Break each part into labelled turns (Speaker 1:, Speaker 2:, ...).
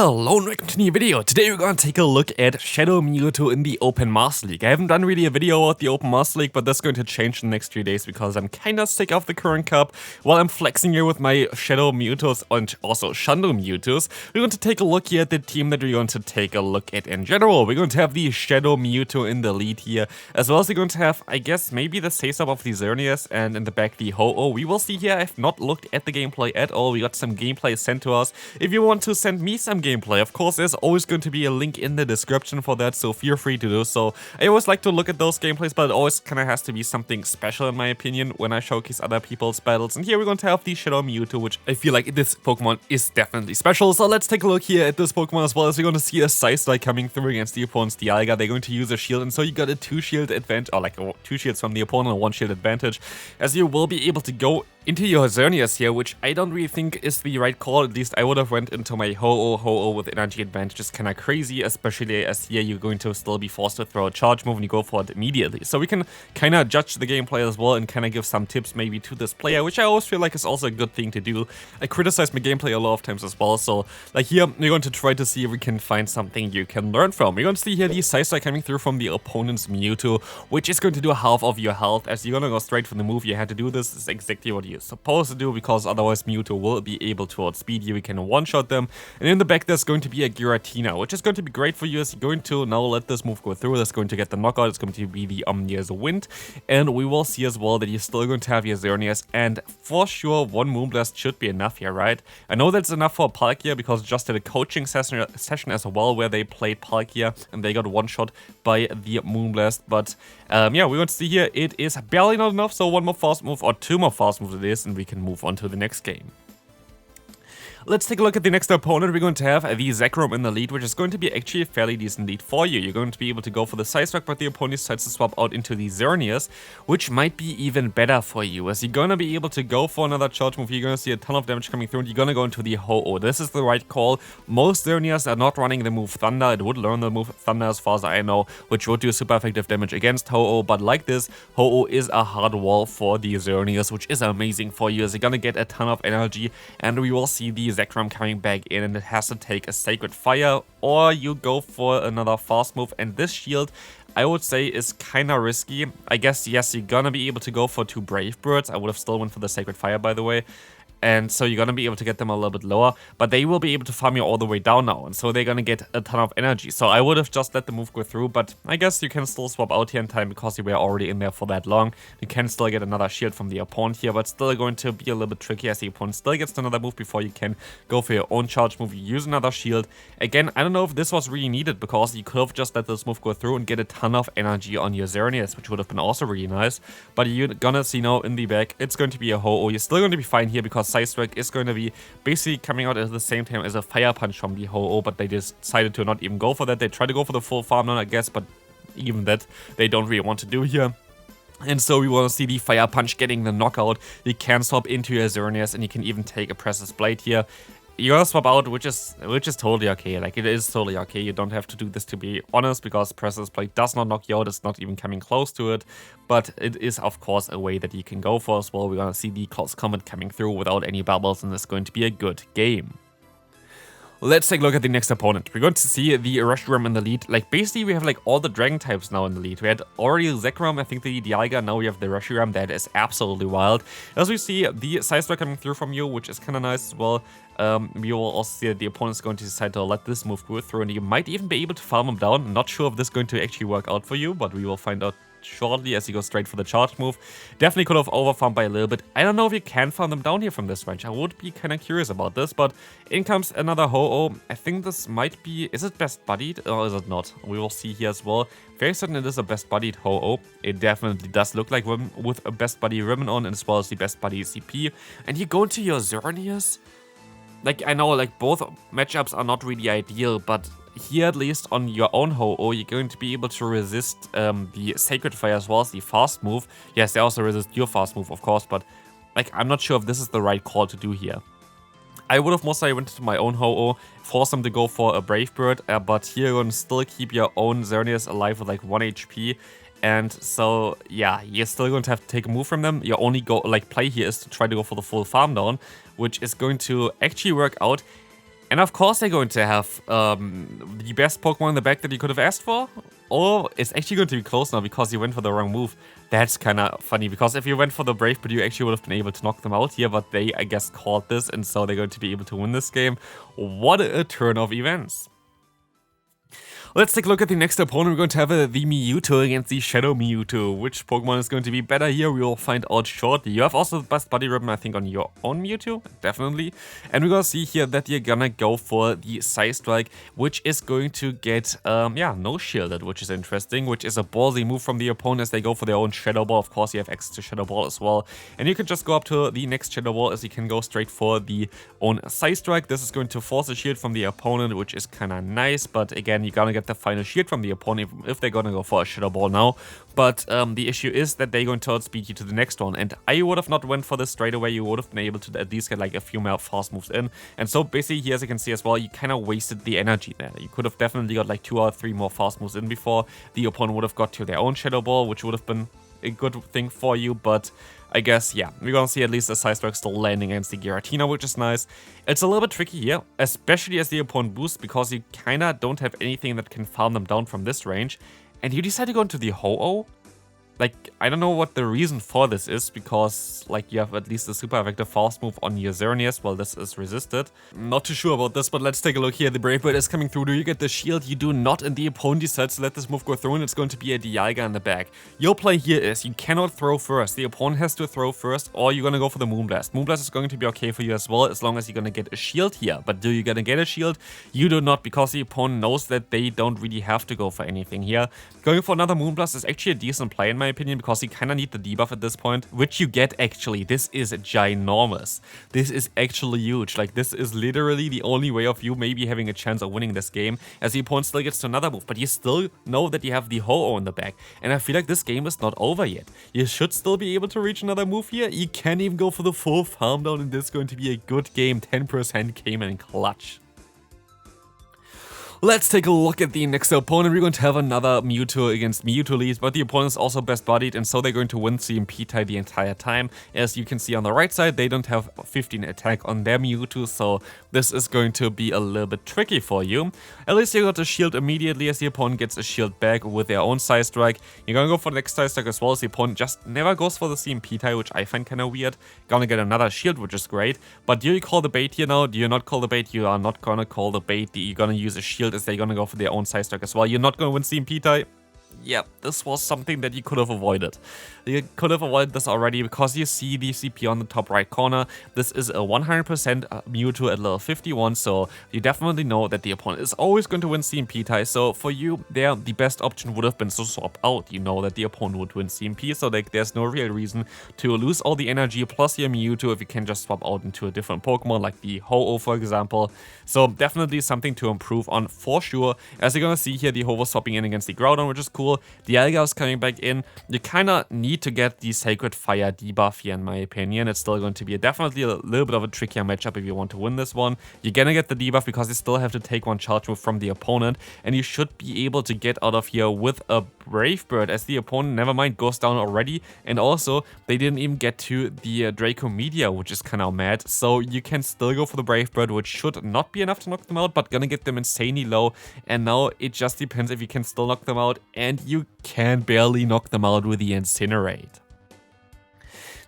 Speaker 1: Hello and welcome to a new video. Today we're going to take a look at Shadow Mewtwo in the Open Master League. I haven't done really a video about the Open Master League, but that's going to change in the next few days because I'm kinda sick of the current cup. While I'm flexing here with my Shadow Mewtwo's and also Shadow Mewtwo's, we're going to take a look here at the team that we're going to take a look at in general. We're going to have the Shadow Mewtwo in the lead here, as well as we're going to have, I guess, maybe the Say-Sub of the Xerneas and in the back the Ho-Oh. We will see here. I've not looked at the gameplay at all. We got some gameplay sent to us. If you want to send me some gameplay, of course, there's always going to be a link in the description for that, so feel free to do so. I always like to look at those gameplays, but it always kind of has to be something special in my opinion when I showcase other people's battles. And here we're going to have the Shadow Mewtwo, which I feel like this Pokemon is definitely special. So let's take a look here at this Pokemon, as well as we're going to see a Psy-Strike coming through against the opponent's Dialga. They're going to use a shield, and so you got a 2-shield advantage, or like 2 shields from the opponent and 1 shield advantage, as you will be able to go into your Xerneas here, which I don't really think is the right call. At least I would have went into my Ho-Oh with energy advantage. Is kind of crazy, especially as here you're going to still be forced to throw a charge move and you go for it immediately. So we can kind of judge the gameplay as well and kind of give some tips maybe to this player, which I always feel like is also a good thing to do. I criticize my gameplay a lot of times as well, so like here we're going to try to see if we can find something you can learn from. We're going to see here the Psy-Strike coming through from the opponent's Mewtwo, which is going to do half of your health. As you're going to go straight for the move you had to do, this is exactly what you're supposed to do, because otherwise Mewtwo will be able to outspeed you. We can one-shot them, and in the back there's going to be a Giratina, which is going to be great for you as you're going to now let this move go through. That's going to get the knockout. It's going to be the Omnia's Wind, and we will see as well that you're still going to have your Xerneas, and for sure 1 Moonblast should be enough here, right? I know that's enough for Palkia because just did a coaching session as well where they played Palkia and they got one-shot by the Moonblast, but yeah, we're going to see here it is barely not enough, so 1 more fast move or 2 more fast moves it is, and we can move on to the next game. Let's take a look at the next opponent. We're going to have the Zekrom in the lead, which is going to be actually a fairly decent lead for you. You're going to be able to go for the Psy-Strike, but the opponent decides to swap out into the Xerneas, which might be even better for you, as you're going to be able to go for another charge move. You're going to see a ton of damage coming through, and you're going to go into the Ho-Oh. This is the right call. Most Xerneas are not running the move Thunder. It would learn the move Thunder as far as I know, which would do super effective damage against Ho-Oh, but like this, Ho-Oh is a hard wall for the Xerneas, which is amazing for you, as you're going to get a ton of energy, and we will see the Zekrom coming back in, and it has to take a Sacred Fire, or you go for another fast move. And this shield, I would say, is kinda risky. I guess, yes, you're gonna be able to go for 2 Brave Birds. I would have still went for the Sacred Fire, by the way. And so you're gonna be able to get them a little bit lower, but they will be able to farm you all the way down now, and so they're gonna get a ton of energy. So I would have just let the move go through, but I guess you can still swap out here in time because you were already in there for that long. You can still get another shield from the opponent here, but still going to be a little bit tricky as the opponent still gets another move before you can go for your own charge move. You use another shield. Again, I don't know if this was really needed, because you could have just let this move go through and get a ton of energy on your Xerneas, which would have been also really nice. But you're gonna see now in the back, it's going to be a Ho-Oh. You're still going to be fine here because Psy-Strike is going to be basically coming out at the same time as a Fire Punch from the Ho-Oh, but they decided to not even go for that. They tried to go for the full farm down, I guess, but even that they don't really want to do here. And so we want to see the Fire Punch getting the knockout. You can swap into your Xerneas, and you can even take a Precious Blade here. You're gonna swap out, which is totally okay. Like, it is totally okay. You don't have to do this, to be honest, because Precious Blade does not knock you out. It's not even coming close to it. But it is, of course, a way that you can go for as well. We're gonna see the Close Combat coming through without any bubbles, and it's going to be a good game. Let's take a look at the next opponent. We're going to see the Reshiram in the lead. Like, basically, we have like all the Dragon types now in the lead. We had already Zekrom, I think the Dialga, now we have the Reshiram. That is absolutely wild. As we see the Psy-Strike coming through from you, which is kind of nice as well. We will also see that the opponent is going to decide to let this move go through, and you might even be able to farm him down. I'm not sure if this is going to actually work out for you, but we will find out shortly as you go straight for the charge move. Definitely could have overfarmed by a little bit. I don't know if you can farm them down here from this range. I would be kind of curious about this, but in comes another Ho-Oh. I think this might be... Is it best buddied or is it not? We will see here as well. Very certain it is a best buddied Ho-Oh. It definitely does look like one with a best buddy ribbon on, as well as the best buddy CP. And you go into your Xerneas. Like, I know, like, both matchups are not really ideal, but here, at least on your own Ho-Oh, you're going to be able to resist the Sacred Fire as well as the fast move. Yes, they also resist your fast move, of course, but like, I'm not sure if this is the right call to do here. I would have mostly went to my own Ho-Oh, force them to go for a Brave Bird, but here you're going to still keep your own Xerneas alive with like 1 HP. And so, yeah, you're still going to have to take a move from them. Your only play here is to try to go for the full farm down, which is going to actually work out. And of course they're going to have the best Pokemon in the back that you could have asked for. Or it's actually going to be close now because you went for the wrong move. That's kind of funny because if you went for the Brave Bird, you actually would have been able to knock them out here. But they, I guess, called this and so they're going to be able to win this game. What a turn of events. Let's take a look at the next opponent. We're going to have the Mewtwo against the Shadow Mewtwo. Which Pokemon is going to be better here, we will find out shortly. You have also the best Buddy Ribbon, I think, on your own Mewtwo, definitely. And we're going to see here that you're gonna go for the Side Strike, which is going to get, no shielded, which is interesting, which is a ballsy move from the opponent as they go for their own Shadow Ball. Of course, you have access to Shadow Ball as well. And you can just go up to the next Shadow Ball as you can go straight for the own Side Strike. This is going to force a shield from the opponent, which is kind of nice, but again, you're gonna get the final shield from the opponent if they're gonna go for a Shadow Ball now. But the issue is that they're going to outspeed you to the next one, and I would have not went for this straight away. You would have been able to at least get like a few more fast moves in, and so basically here, as you can see as well, you kind of wasted the energy there. You could have definitely got like 2 or 3 more fast moves in before the opponent would have got to their own Shadow Ball, which would have been a good thing for you, but I guess, yeah, we're gonna see at least a Side Strike still landing against the Giratina, which is nice. It's a little bit tricky here, especially as the opponent boosts, because you kinda don't have anything that can farm them down from this range. And you decide to go into the Ho-Oh? Like, I don't know what the reason for this is, because, like, you have at least a super effective fast move on your Xerneas while this is resisted. Not too sure about this, but let's take a look here. The Brave Bird is coming through. Do you get the shield? You do not, and the opponent decides to let this move go through, and it's going to be a Dialga in the back. Your play here is you cannot throw first. The opponent has to throw first, or you're gonna go for the Moonblast. Moonblast is going to be okay for you as well, as long as you're gonna get a shield here. But do you gonna get a shield? You do not, because the opponent knows that they don't really have to go for anything here. Going for another Moonblast is actually a decent play in my opinion, because you kind of need the debuff at this point, which you get actually. This is ginormous. This is actually huge. Like, this is literally the only way of you maybe having a chance of winning this game, as the opponent still gets to another move, but you still know that you have the Ho-Oh in the back. And I feel like this game is not over yet. You should still be able to reach another move here. You can even go for the full farm down, and this is going to be a good game. 10% came in clutch. Let's take a look at the next opponent. We're going to have another Mewtwo against Mewtwo lead, but the opponent is also best buddied, and so they're going to win CMP tie the entire time. As you can see on the right side, they don't have 15 attack on their Mewtwo, so this is going to be a little bit tricky for you. At least you got a shield immediately as the opponent gets a shield back with their own Side Strike. You're gonna go for the next Side Strike as well, as the opponent just never goes for the CMP tie, which I find kind of weird. Gonna get another shield, which is great. But do you call the bait here now? Do you not call the bait? You are not gonna call the bait. You're gonna use a shield as they're gonna go for their own Side Strike as well. You're not gonna win CMP tie. Yeah, this was something that you could have avoided. You could have avoided this already because you see the CP on the top right corner. This is a 100% Mewtwo at level 51, so you definitely know that the opponent is always going to win CMP tie. So for you, there, the best option would have been to swap out. You know that the opponent would win CMP, so like, there's no real reason to lose all the energy plus your Mewtwo if you can just swap out into a different Pokemon, like the Ho-Oh, for example. So definitely something to improve on for sure. As you're gonna see here, the Ho-Oh swapping in against the Groudon, which is cool. The Dialga is coming back in. You kind of need to get the Sacred Fire debuff here, in my opinion. It's still going to be definitely a little bit of a trickier matchup if you want to win this one. You're gonna get the debuff because you still have to take one charge move from the opponent, and you should be able to get out of here with a Brave Bird, as the opponent, never mind, goes down already. And also, they didn't even get to the Draco Meteor, which is kind of mad. So you can still go for the Brave Bird, which should not be enough to knock them out, but gonna get them insanely low. And now it just depends if you can still knock them out, and you can barely knock them out with the Incinerate.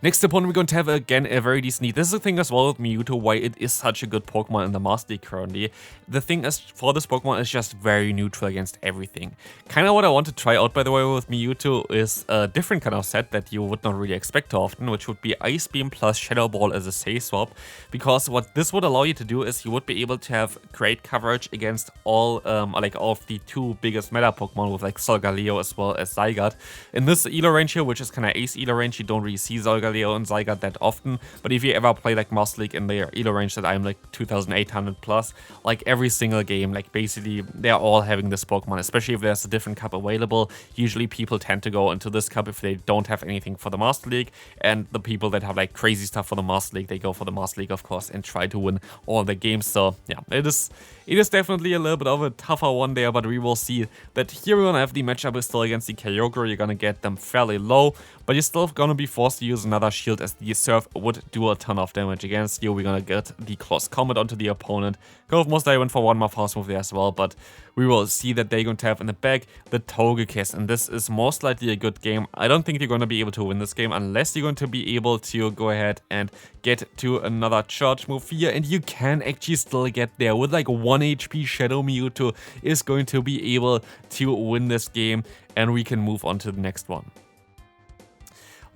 Speaker 1: Next opponent, we're going to have, again, a very decent lead. This is the thing as well with Mewtwo, why it is such a good Pokemon in the Master League currently. The thing is, for this Pokemon, is just very neutral against everything. Kind of what I want to try out, by the way, with Mewtwo is a different kind of set that you would not really expect too often, which would be Ice Beam plus Shadow Ball as a Say Swap. Because what this would allow you to do is you would be able to have great coverage against all of the 2 biggest meta Pokemon with like Solgaleo as well as Zygarde. In this Elo range here, which is kind of Ace Elo range, you don't really see Solgaleo and Zygarde that often, but if you ever play like Master League in their Elo range that I'm like 2800 plus, like every single game, like basically they're all having this Pokemon, especially if there's a different cup available. Usually people tend to go into this cup if they don't have anything for the Master League, and the people that have like crazy stuff for the Master League, they go for the Master League, of course, and try to win all the games. So yeah, it is definitely a little bit of a tougher one there, but we will see that here we're gonna have the matchup is still against the Kyogre. You're gonna get them fairly low, but you're still gonna be forced to use another another shield, as the Surf would do a ton of damage against you. We're gonna get the Close Combat onto the opponent. Could have most likely went for one more fast move there as well, but we will see that they're going to have in the back the Togekiss, and this is most likely a good game. I don't think you're going to be able to win this game unless you're going to be able to go ahead and get to another charge move here, and you can actually still get there. With like 1 HP, Shadow Mewtwo is going to be able to win this game, and we can move on to the next one.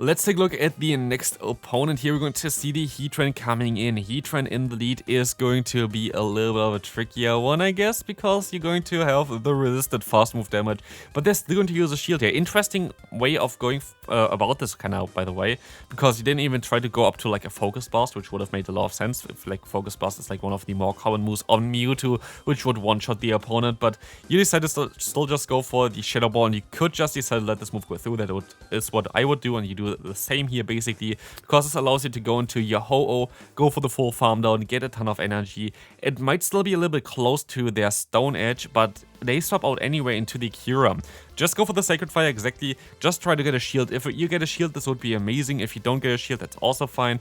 Speaker 1: Let's take a look at the next opponent here. We're going to see the Heatran coming in. Heatran in the lead is going to be a little bit of a trickier one, I guess, because you're going to have the resisted fast move damage, but they're still going to use a shield here. Interesting way of going about this kind of, by the way, because you didn't even try to go up to like a Focus Blast, which would have made a lot of sense if like Focus Blast is like one of the more common moves on Mewtwo, which would one-shot the opponent, but you decided to still just go for the Shadow Ball, and you could just decide to let this move go through. That is what I would do, and you do the same here basically, because this allows you to go into your Ho-Oh, go for the full farm down, get a ton of energy. It might still be a little bit close to their Stone Edge, but they swap out anyway into the Kyurem. Just go for the Sacred Fire exactly, just try to get a shield. If you get a shield, this would be amazing. If you don't get a shield, that's also fine.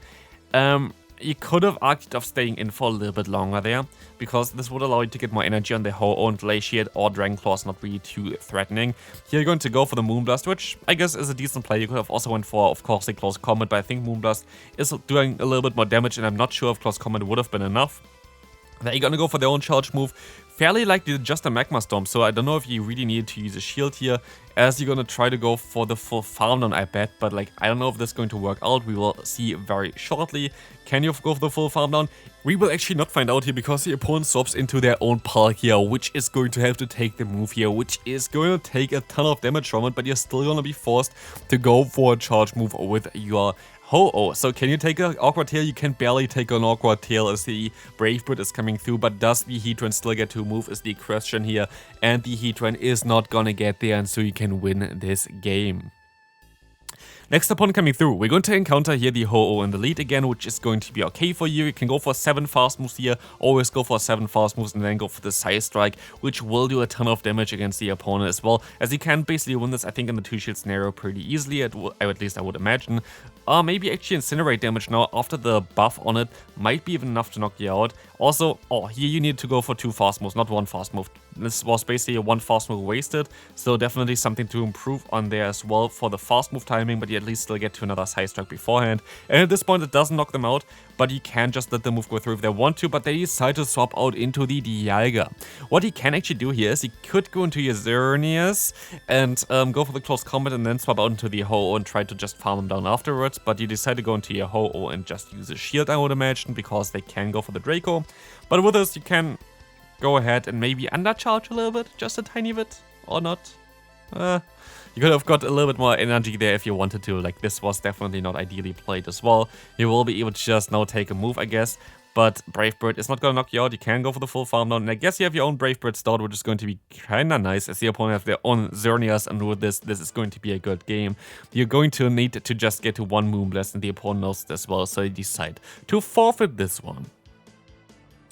Speaker 1: You could have argued of staying in for a little bit longer there, because this would allow you to get more energy on the Ho-Oh, and Glaciate or Dragon Claw is not really too threatening. Here you're going to go for the Moonblast, which I guess is a decent play. You could have also went for, of course, the Close Combat, but I think Moonblast is doing a little bit more damage, and I'm not sure if Close Combat would have been enough. They're gonna go for their own charge move, fairly likely just a Magma Storm, so I don't know if you really need to use a shield here, as you're gonna try to go for the full farm down, I bet, but like, I don't know if this is going to work out. We will see very shortly. Can you go for the full farm down? We will actually not find out here, because the opponent swaps into their own Palkia, which is going to have to take the move here, which is going to take a ton of damage from it, but you're still gonna be forced to go for a charge move with your Ho-Oh. So can you take an Awkward Tail? You can barely take an Awkward Tail as the Brave Bird is coming through, but does the Heatran still get to move is the question here, and the Heatran is not gonna get there, and so you can win this game. Next opponent coming through, we're going to encounter here the Ho-Oh in the lead again, which is going to be okay for you. You can go for 7 fast moves here, always go for 7 fast moves, and then go for the Side Strike, which will do a ton of damage against the opponent as well, as you can basically win this, I think, in the 2-shield scenario pretty easily, at least I would imagine. Maybe actually Incinerate damage now after the buff on it might be even enough to knock you out. Also, here you need to go for 2 fast moves, not 1 fast move. This was basically a 1 fast move wasted, so definitely something to improve on there as well for the fast move timing, but you at least still get to another Side Strike beforehand. And at this point it doesn't knock them out, but you can just let the move go through if they want to, but they decide to swap out into the Dialga. What he can actually do here is he could go into your Xerneas and go for the Close Combat, and then swap out into the Ho-Oh and try to just farm them down afterwards, but you decide to go into your Ho-Oh and just use a shield, I would imagine, because they can go for the Draco. But with this, you can go ahead and maybe undercharge a little bit, just a tiny bit, or not. You could have got a little bit more energy there if you wanted to. Like, this was definitely not ideally played as well. You will be able to just now take a move, I guess, but Brave Bird is not going to knock you out. You can go for the full farm down, and I guess you have your own Brave Bird start, which is going to be kind of nice, as the opponent has their own Xerneas, and with this is going to be a good game. You're going to need to just get to 1 Moonblast, and the opponent knows it as well, so you decide to forfeit this one.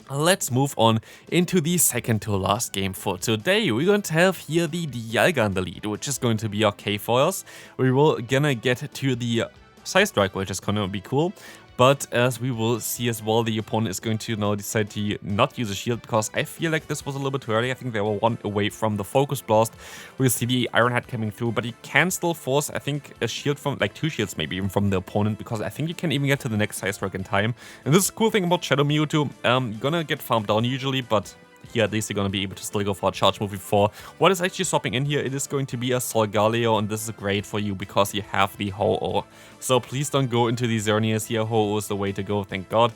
Speaker 1: Let's move on into the second to last game for today. We're going to have here the Dialga in the lead, which is going to be okay for us. We will gonna get to the Side Strike, which is gonna be cool. But as we will see as well, the opponent is going to now decide to not use a shield, because I feel like this was a little bit too early. I think they were 1 away from the Focus Blast. We'll see the Iron Head coming through, but he can still force, I think, a shield from, like 2 shields maybe even from the opponent, because I think you can even get to the next Side Strike in time. And this is the cool thing about Shadow Mewtwo. You're gonna get farmed down usually, but here at least you're going to be able to still go for a charge move before. What is actually swapping in here? It is going to be a Solgaleo, and this is great for you because you have the Ho-Oh. So please don't go into the Xerneas here. Ho-Oh is the way to go, thank God.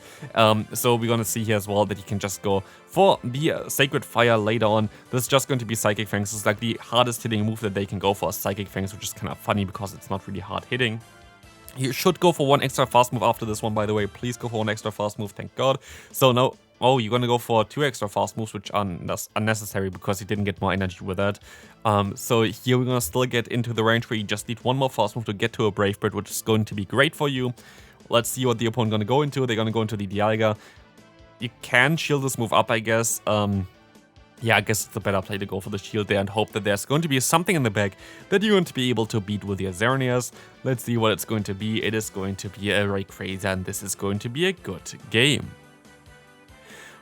Speaker 1: So we're going to see here as well that you can just go for the Sacred Fire later on. This is just going to be Psychic Fangs. It's like the hardest hitting move that they can go for, Psychic Fangs, which is kind of funny because it's not really hard hitting. You should go for 1 extra fast move after this one, by the way. Please go for 1 extra fast move, thank God. So now, you're gonna go for 2 extra fast moves, which are unnecessary because you didn't get more energy with that. So here we're gonna still get into the range where you just need 1 more fast move to get to a Brave Bird, which is going to be great for you. Let's see what the opponent gonna go into. They're gonna go into the Dialga. You can shield this move up, I guess. yeah, I guess it's a better play to go for the shield there and hope that there's going to be something in the back that you're going to be able to beat with your Xerneas. Let's see what it's going to be. It is going to be a Rayquaza, and this is going to be a good game.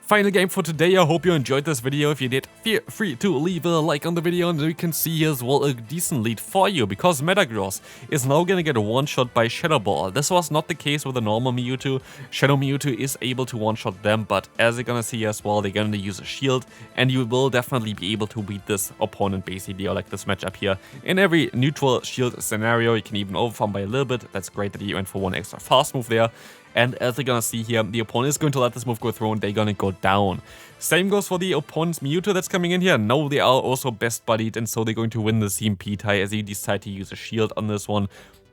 Speaker 1: Final game for today. I hope you enjoyed this video. If you did, feel free to leave a like on the video, and you can see as well a decent lead for you, because Metagross is now gonna get a one-shot by Shadow Ball. This was not the case with the normal Mewtwo. Shadow Mewtwo is able to one-shot them, but as you're gonna see as well, they're gonna use a shield, and you will definitely be able to beat this opponent basically, or like this matchup here. In every neutral shield scenario, you can even overfarm by a little bit. That's great that you went for one extra fast move there. And as you're gonna see here, the opponent is going to let this move go through and they're gonna go down. Same goes for the opponent's Mewtwo that's coming in here. No, they are also best buddied, and so they're going to win the CMP tie as you decide to use a shield on this one.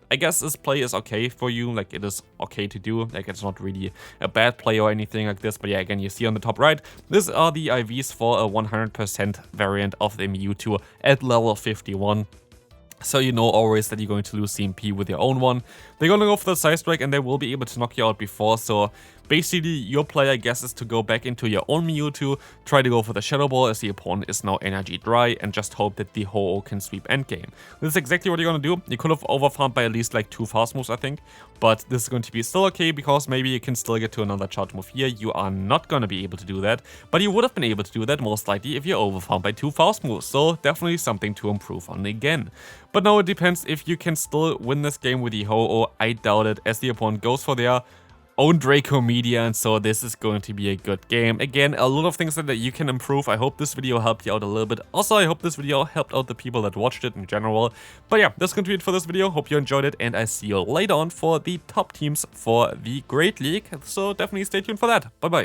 Speaker 1: I guess this play is okay for you, like it is okay to do, like it's not really a bad play or anything like this. But yeah, again, you see on the top right, these are the IVs for a 100% variant of the Mewtwo at level 51. So you know always that you're going to lose CMP with your own one. They're gonna go for the Side Strike and they will be able to knock you out before, so basically your play, I guess, is to go back into your own Mewtwo, try to go for the Shadow Ball as the opponent is now energy dry, and just hope that the Ho-Oh can sweep endgame. This is exactly what you're gonna do. You could have overfarmed by at least like 2 fast moves, I think, but this is going to be still okay because maybe you can still get to another charge move here. You are not gonna be able to do that, but you would have been able to do that most likely if you overfarmed by 2 fast moves, so definitely something to improve on again. But now it depends if you can still win this game with the Ho-Oh. I doubt it, as the opponent goes for their own Draco Media, and so this is going to be a good game. Again, a lot of things that you can improve. I hope this video helped you out a little bit. Also, I hope this video helped out the people that watched it in general. But yeah, that's going to be it for this video. Hope you enjoyed it, and I see you later on for the top teams for the Great League. So definitely stay tuned for that. Bye bye.